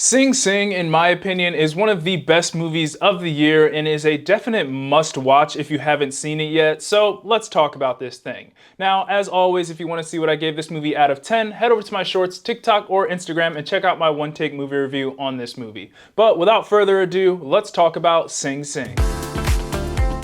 Sing Sing, in my opinion, is one of the best movies of the year and is a definite must-watch if you haven't seen it yet, so let's talk about this thing. Now, as always, if you want to see what I gave this movie out of 10, head over to my shorts, TikTok or Instagram, and check out my one-take movie review on this movie. But without further ado, let's talk about Sing Sing.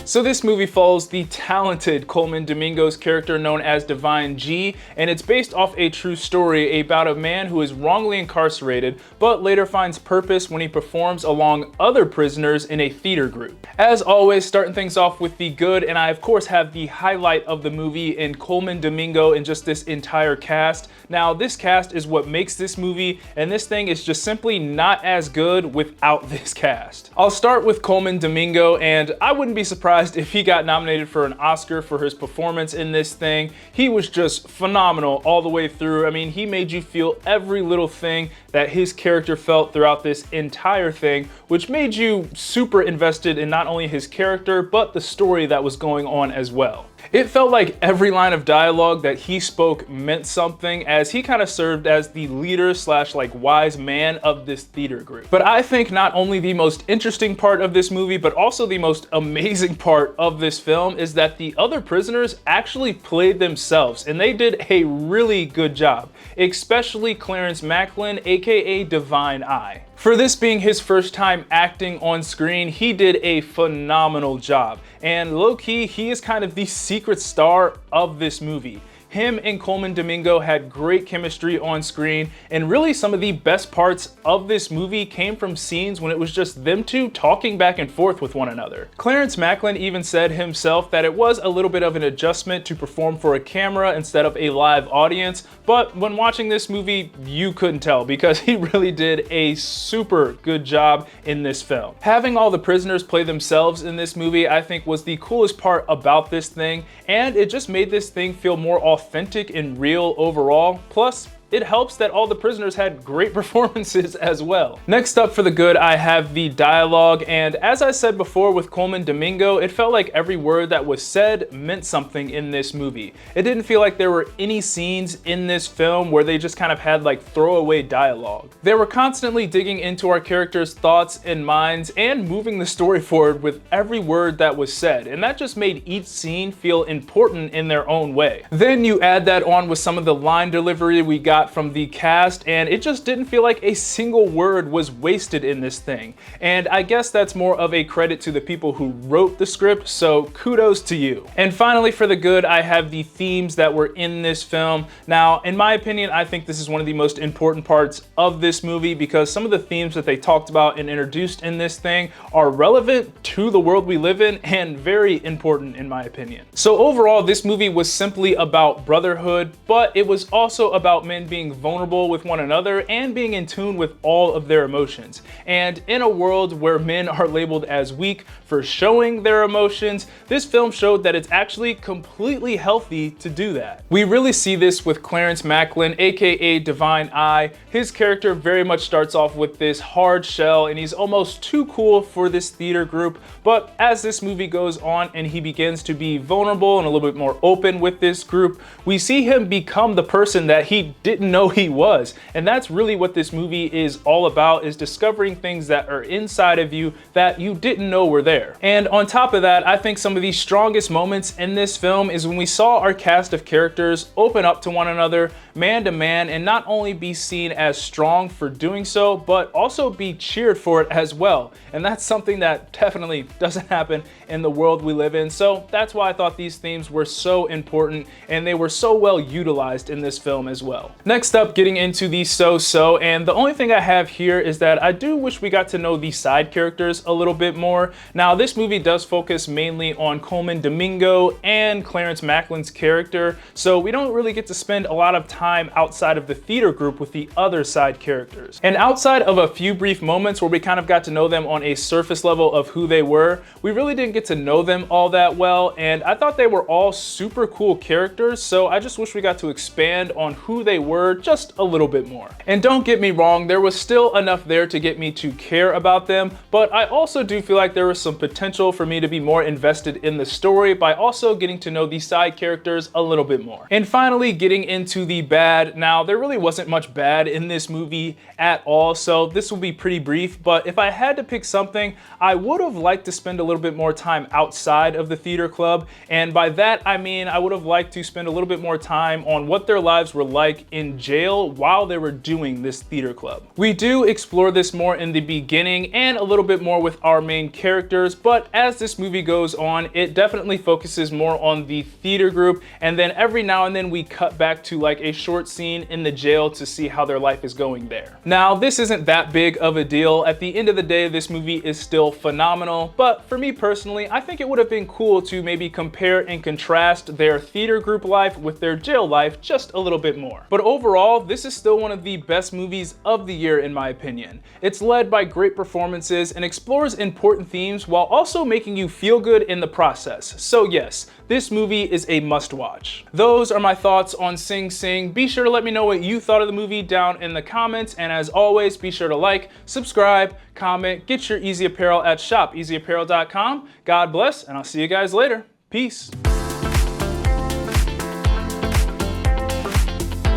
So this movie follows the talented Colman Domingo's character known as Divine G, and it's based off a true story about a man who is wrongly incarcerated, but later finds purpose when he performs along other prisoners in a theater group. As always, starting things off with the good, and I of course have the highlight of the movie in Colman Domingo and just this entire cast. Now this cast is what makes this movie, and this thing is just simply not as good without this cast. I'll start with Colman Domingo, and I wouldn't be surprised if he got nominated for an Oscar for his performance in this thing. He was just phenomenal all the way through. I mean, he made you feel every little thing that his character felt throughout this entire thing, which made you super invested in not only his character, but the story that was going on as well. It felt like every line of dialogue that he spoke meant something, as he kind of served as the leader slash like wise man of this theater group. But I think not only the most interesting part of this movie, but also the most amazing part of this film is that the other prisoners actually played themselves, and they did a really good job, especially Clarence Macline, aka Divine Eye. For this being his first time acting on screen, he did a phenomenal job. And low-key, he is kind of the secret star of this movie. Him and Colman Domingo had great chemistry on screen, and really some of the best parts of this movie came from scenes when it was just them two talking back and forth with one another. Clarence Macline even said himself that it was a little bit of an adjustment to perform for a camera instead of a live audience, but when watching this movie, you couldn't tell because he really did a super good job in this film. Having all the prisoners play themselves in this movie, I think, was the coolest part about this thing, and it just made this thing feel more authentic and real overall. Plus, it helps that all the prisoners had great performances as well. Next up for the good, I have the dialogue, and as I said before with Colman Domingo, it felt like every word that was said meant something in this movie. It didn't feel like there were any scenes in this film where they just kind of had like throwaway dialogue. They were constantly digging into our characters' thoughts and minds and moving the story forward with every word that was said, and that just made each scene feel important in their own way. Then you add that on with some of the line delivery we got from the cast, and it just didn't feel like a single word was wasted in this thing. And I guess that's more of a credit to the people who wrote the script, so kudos to you. And finally, for the good, I have the themes that were in this film. Now, in my opinion, I think this is one of the most important parts of this movie because some of the themes that they talked about and introduced in this thing are relevant to the world we live in and very important in my opinion. So overall, this movie was simply about brotherhood, but it was also about men being vulnerable with one another and being in tune with all of their emotions. And in a world where men are labeled as weak for showing their emotions, this film showed that it's actually completely healthy to do that. We really see this with Clarence Macline, aka Divine Eye. His character very much starts off with this hard shell, and he's almost too cool for this theater group, but as this movie goes on and he begins to be vulnerable and a little bit more open with this group, we see him become the person that he didn't know he was. And that's really what this movie is all about, is discovering things that are inside of you that you didn't know were there. And on top of that, I think some of the strongest moments in this film is when we saw our cast of characters open up to one another, man to man, and not only be seen as strong for doing so, but also be cheered for it as well. And that's something that definitely doesn't happen in the world we live in. So that's why I thought these themes were so important, and they were so well utilized in this film as well. Next up, getting into the so-so, and the only thing I have here is that I do wish we got to know the side characters a little bit more. Now, this movie does focus mainly on Colman Domingo and Clarence Macline's character, so we don't really get to spend a lot of time outside of the theater group with the other side characters. And outside of a few brief moments where we kind of got to know them on a surface level of who they were, we really didn't get to know them all that well, and I thought they were all super cool characters, so I just wish we got to expand on who they were were just a little bit more. And don't get me wrong, there was still enough there to get me to care about them, but I also do feel like there was some potential for me to be more invested in the story by also getting to know the side characters a little bit more. And finally, getting into the bad. Now, there really wasn't much bad in this movie at all, so this will be pretty brief, but if I had to pick something, I would have liked to spend a little bit more time outside of the theater club, and by that I mean I would have liked to spend a little bit more time on what their lives were like in jail while they were doing this theater club. We do explore this more in the beginning and a little bit more with our main characters, but as this movie goes on, it definitely focuses more on the theater group, and then every now and then we cut back to like a short scene in the jail to see how their life is going there. Now, this isn't that big of a deal. At the end of the day, this movie is still phenomenal, but for me personally, I think it would have been cool to maybe compare and contrast their theater group life with their jail life just a little bit more. But overall, this is still one of the best movies of the year in my opinion. It's led by great performances and explores important themes while also making you feel good in the process. So yes, this movie is a must watch. Those are my thoughts on Sing Sing. Be sure to let me know what you thought of the movie down in the comments, and as always, be sure to like, subscribe, comment, get your Eazy Apparel at shopeasyapparel.com. God bless, and I'll see you guys later. Peace.